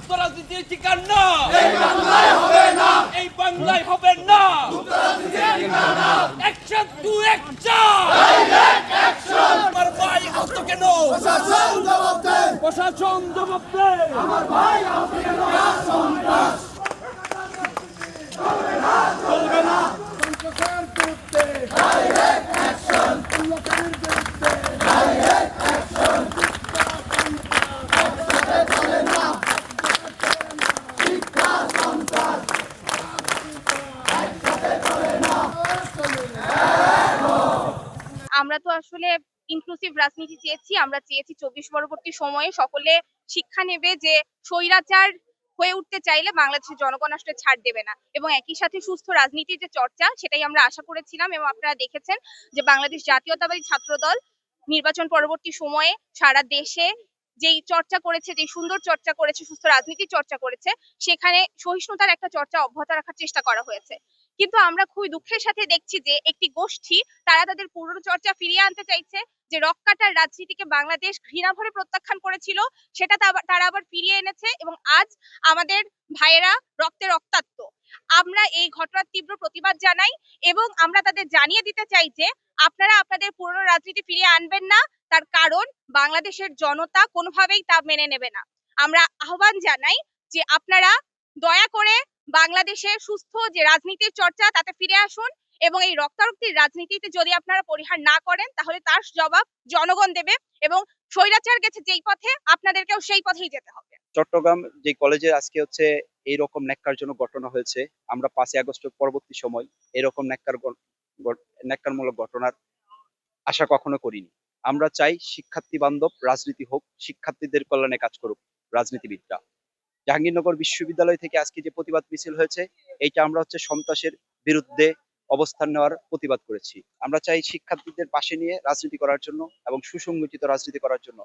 মুক্ত রাজনীতির ঠিকানা এই বাংলায় হবে না, এই বাংলায় হবে না মুক্ত রাজনীতির ঠিকানা। Action to action, direct action. আমার ভাই আহত কেন? প্রশাসন জবাব দে, প্রশাসন জবাব দে। আমার ভাই আহত কেন? সন্ত্রাস চলবে না, চলবে না। সন্ত্রাসের বিরুদ্ধে ডাইরেক্ট অ্যাকশন, উন্নয়নের বিরুদ্ধে ডাইরেক্ট অ্যাকশন। আমরা তো আসলে ইনক্লুসিভ রাজনীতি চেয়েছি। আমরা চেয়েছি 24 পরবর্তী সময়ে সকলে শিক্ষা নেবে যে স্বৈরাচার হয়ে উঠতে চাইলে বাংলাদেশের জনগণ আসলে ছাড় দেবে না, এবং একই সাথে সুস্থ রাজনীতির যে চর্চা সেটাই আমরা আশা করেছিলাম। এবং আপনারা দেখেছেন যে বাংলাদেশ জাতীয়তাবাদী ছাত্রদল নির্বাচন পরবর্তী সময়ে সারা দেশে যেই চর্চা করেছে, যে সুন্দর চর্চা করেছে, সুস্থ রাজনীতির চর্চা করেছে, সেখানে সহিষ্ণুতার একটা চর্চা অব্যাহত রাখার চেষ্টা করা হয়েছে। কিন্তু আমরা খুবই দুঃখের সাথে দেখছি যে একটি গোষ্ঠী তারা তাদের পুরনো চর্চা ফিরিয়ে আনতে চাইছে। যে রক কাটার রাজনীতিকে বাংলাদেশ ঘৃণাভরে প্রত্যাখ্যান করেছিল, সেটা তারা আবার ফিরিয়ে এনেছে, এবং আজ আমাদের ভাইয়েরা রক্তে রক্তাক্ত। আমরা এই ঘটনার তীব্র প্রতিবাদ জানাই, এবং আমরা তাদের জানিয়ে দিতে চাই যে আপনারা আপনাদের পুরনো রাজনীতি ফিরিয়ে আনবেন না, তার কারণ বাংলাদেশের জনতা কোনোভাবেই তা মেনে নেবে না। আমরা আহ্বান জানাই যে আপনারা দয়া করে বাংলাদেশের সুস্থ যে রাজনীতির চর্চা তাতে ফিরে আসুন, এবং এই রক্তারক্তির রাজনীতিতে যদি আপনারা পরিহার না করেন তাহলে তার জবাব জনগণ দেবে, এবং স্বৈরাচার গেছে যেই পথে আপনাদেরকেও সেই পথেই যেতে হবে। চট্টগ্রাম যে কলেজে আজকে হচ্ছে এইরকম ন্যাক্কারজনক ঘটনা হয়েছে, আমরা 5ই আগস্টের পরবর্তী সময় এরকম ন্যাক্কারমূলক ঘটনার আশা কখনো করিনি। আমরা চাই শিক্ষার্থী বান্ধব রাজনীতি হোক, শিক্ষার্থীদের কল্যাণে কাজ করুক রাজনীতিবিদরা। জাহাঙ্গীরনগর বিশ্ববিদ্যালয় থেকে আজকে যে প্রতিবাদ মিছিল হয়েছে, এইটা আমরা হচ্ছে সন্ত্রাসের বিরুদ্ধে অবস্থান নেওয়ার প্রতিবাদ করেছি। আমরা চাই শিক্ষার্থীদের পাশে নিয়ে রাজনীতি করার জন্য এবং সুসংগঠিত রাজনীতি করার জন্য।